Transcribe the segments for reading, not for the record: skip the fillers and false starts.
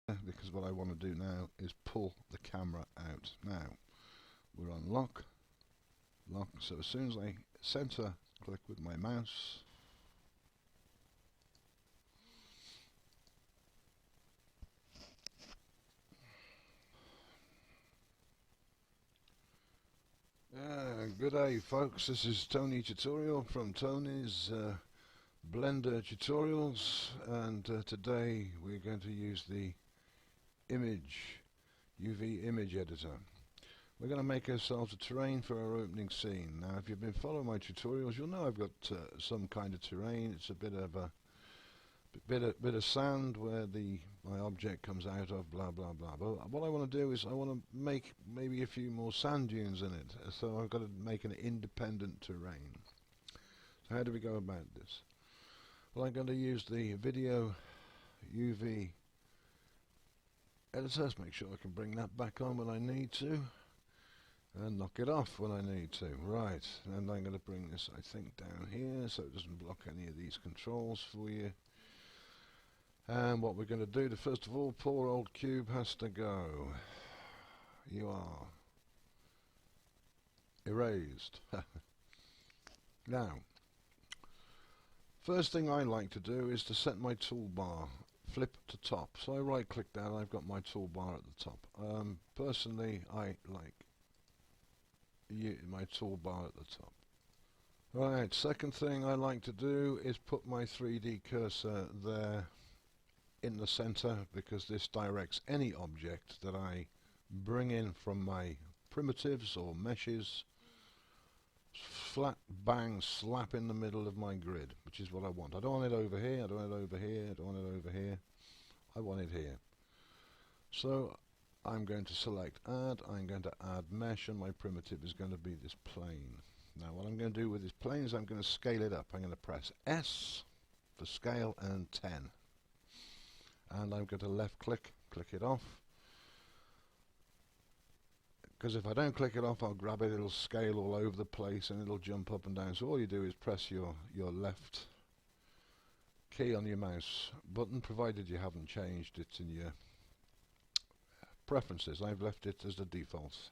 because what I want to do now is pull the camera out. Now we're on lock, so as soon as I center click with my mouse, good day folks, this is Tony Tutorial from Tony's Blender Tutorials, and today we're going to use the UV image editor. We're going to make ourselves a terrain for our opening scene. Now if you've been following my tutorials, you'll know I've got some kind of terrain. It's a bit of sand where my object comes out of, blah blah blah. But what I want to do is I want to make maybe a few more sand dunes in it, so I've got to make an independent terrain. So how do we go about this? Well, I'm going to use the video UV editor. Make sure I can bring that back on when I need to, and knock it off when I need to. Right, and I'm going to bring this, I think, down here so it doesn't block any of these controls for you. And what we're going to do, first of all, poor old cube has to go. You are erased. Now, first thing I like to do is to set my toolbar flip to top. So I right click that, I've got my toolbar at the top. Personally, I like my toolbar at the top. Right, second thing I like to do is put my 3D cursor there in the center, because this directs any object that I bring in from my primitives or meshes, flat bang slap in the middle of my grid, which is what I want. I don't want it over here, I don't want it over here, I don't want it over here, I want it here. So I'm going to select add, I'm going to add mesh, and my primitive is going to be this plane. Now what I'm going to do with this plane is I'm going to scale it up. I'm going to press S for scale and 10. And I'm going to left click it off, because if I don't click it off, I'll grab it, it'll scale all over the place and it'll jump up and down. So all you do is press your left key on your mouse button, provided you haven't changed it in your preferences. I've left it as the default.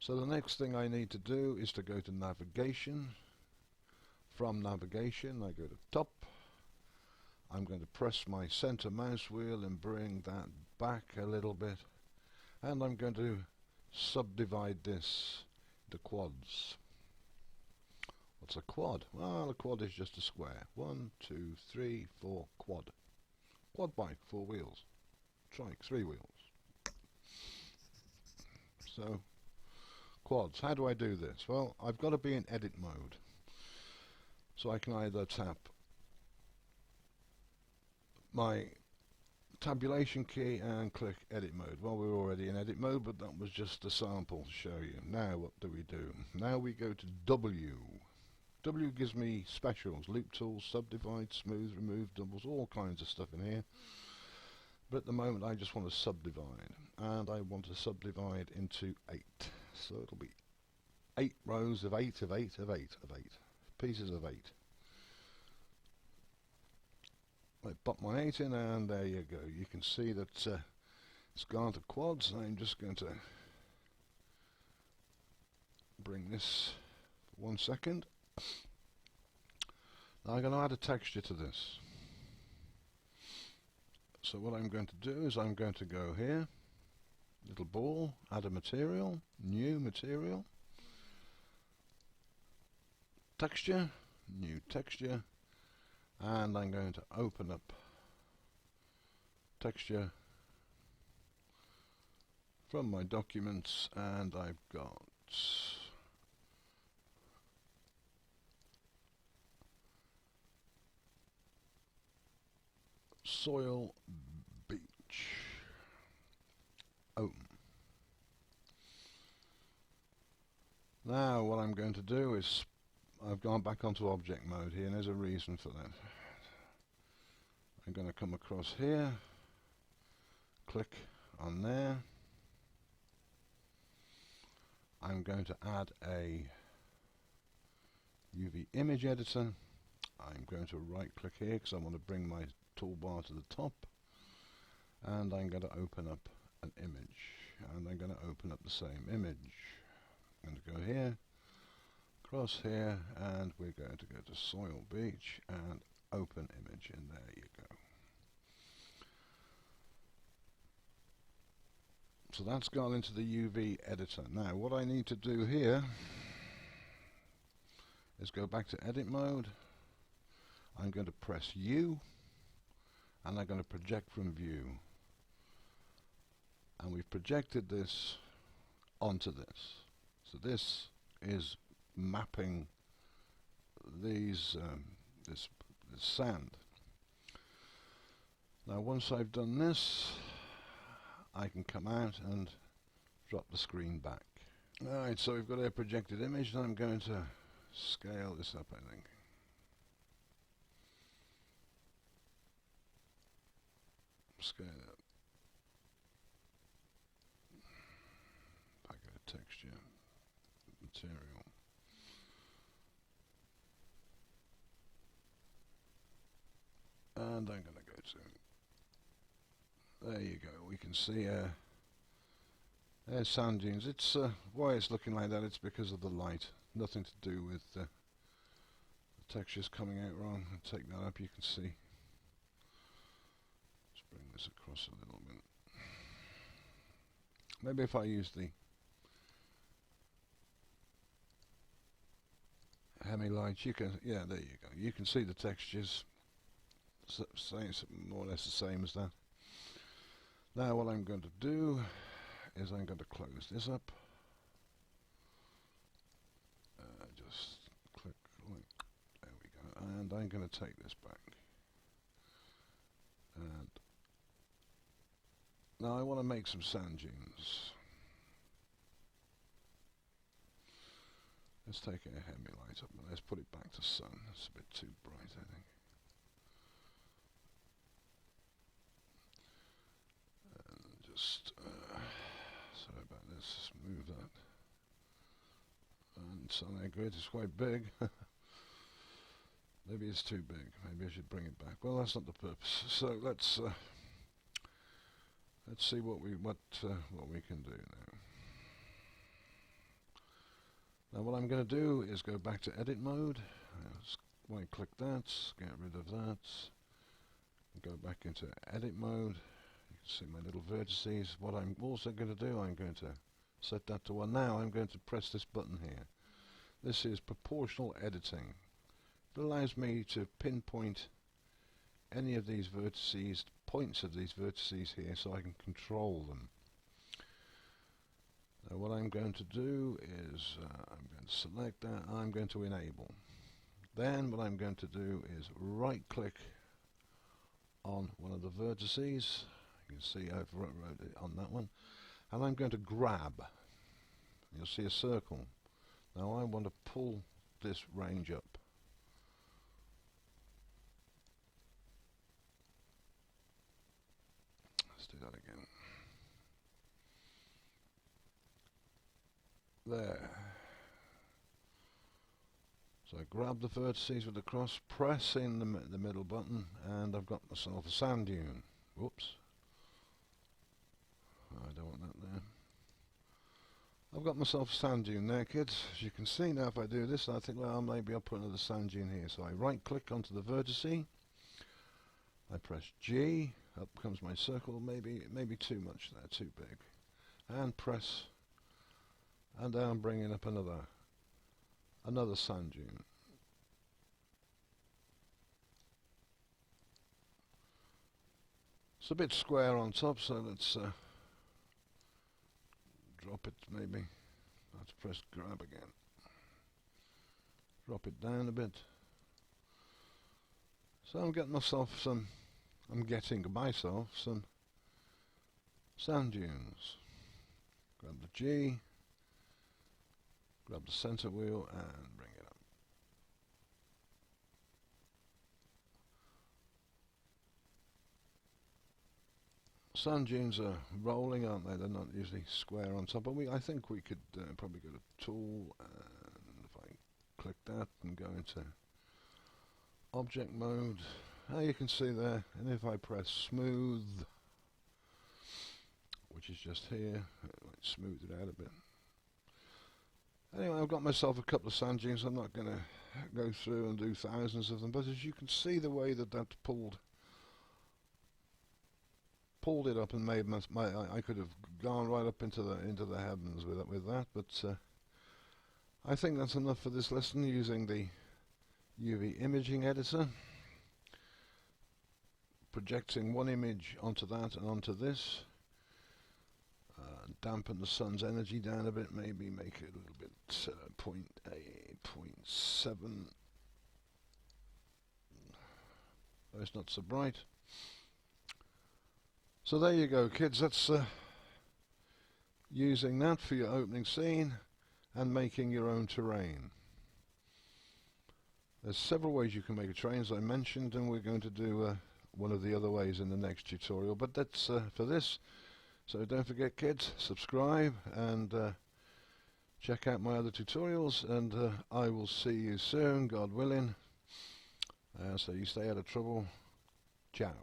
So the next thing I need to do is to go to navigation. From navigation I go to top. I'm going to press my center mouse wheel and bring that back a little bit, and I'm going to subdivide this into quads. What's a quad? Well, a quad is just a square. 1, 2, 3, 4, quad. Quad bike, 4 wheels. Trike, 3 wheels. So, quads. How do I do this? Well, I've got to be in edit mode. So I can either tap my tabulation key and click edit mode. Well, we're already in edit mode, but that was just a sample to show you. Now what do? Now we go to W. W gives me specials, loop tools, subdivide, smooth, remove, doubles, all kinds of stuff in here. But at the moment I just want to subdivide, and I want to subdivide into 8. So it'll be 8 rows of 8 of 8 of 8 of 8 pieces of 8. I pop my 8 in, and there you go. You can see that it's gone to quads. I'm just going to bring this for 1 second. Now I'm going to add a texture to this. So what I'm going to do is I'm going to go here, little ball, add a material, new material, texture, new texture, and I'm going to open up texture from my documents, and I've got soil beach. Open. Now what I'm going to do is I've gone back onto object mode here, and there's a reason for that. I'm going to come across here, click on there. I'm going to add a UV image editor. I'm going to right click here because I want to bring my toolbar to the top, and I'm going to open up an image, and I'm going to open up the same image. I'm going to go here, cross here, and we're going to go to Soil Beach and open image, and there you go. So that's gone into the UV editor. Now what I need to do here is go back to edit mode. I'm going to press U, and I'm going to project from view, and we've projected this onto this. So this is mapping these this sand. Now once I've done this, I can come out and drop the screen back. Alright, so we've got a projected image, and I'm going to scale this up, I think. Scale it up. If I go to texture, material. And I'm going to go to, there you go, we can see there's sand dunes. It's why it's looking like that, it's because of the light, nothing to do with the textures coming out wrong. I'll take that up, you can see. Let's bring this across a little bit. Maybe if I use the Hemi light, you can, yeah, there you go, you can see the textures. It's more or less the same as that. Now what I'm going to do is I'm going to close this up. Just click, there we go, and I'm going to take this back. And now I want to make some sand dunes. Let's take a Hemi light up and let's put it back to sun. It's a bit too bright, I think. Just sorry about this, move that. And Sunlight Grid is quite big. Maybe it's too big, maybe I should bring it back. Well, that's not the purpose. So let's see what we can do now. Now what I'm going to do is go back to edit mode. Right click that, get rid of that, go back into edit mode. See my little vertices. What I'm also going to do, I'm going to set that to 1. Now I'm going to press this button here. This is proportional editing. It allows me to pinpoint any of these vertices, points of these vertices here, so I can control them. Now what I'm going to do is I'm going to select that, I'm going to enable. Then what I'm going to do is right click on one of the vertices. You can see I've wrote it on that one, and I'm going to grab. You'll see a circle. Now I want to pull this range up. Let's do that again. There. So I grab the vertices with the cross, press in the middle button, and I've got myself a sand dune. Whoops. I don't want that there. I've got myself a sand dune there, kids. As you can see now, if I do this, I think, well, maybe I'll put another sand dune here. So I right click onto the vertice, I press G, up comes my circle, maybe too much there, too big, and press, and now I'm bringing up another sand dune. It's a bit square on top, so let's drop it maybe. Let's press grab again. Drop it down a bit. So I'm getting myself some sand dunes. Grab the G, grab the center wheel and bring it up. Sand dunes are rolling, aren't they? They're not usually square on top, but I think we could probably go to Tool, and if I click that and go into Object Mode, you can see there, and if I press Smooth, which is just here. Let's smooth it out a bit. Anyway, I've got myself a couple of sand dunes. I'm not going to go through and do thousands of them, but as you can see, the way that pulled it up and made I could have gone right up into the heavens with that, but I think that's enough for this lesson using the UV imaging editor, projecting one image onto that and onto this. Dampen the sun's energy down a bit, maybe make it a little bit 0.7. It's not so bright. So there you go, kids. That's using that for your opening scene and making your own terrain. There's several ways you can make a terrain, as I mentioned, and we're going to do one of the other ways in the next tutorial, but that's for this. So don't forget, kids, subscribe and check out my other tutorials, and I will see you soon, God willing. So you stay out of trouble. Ciao.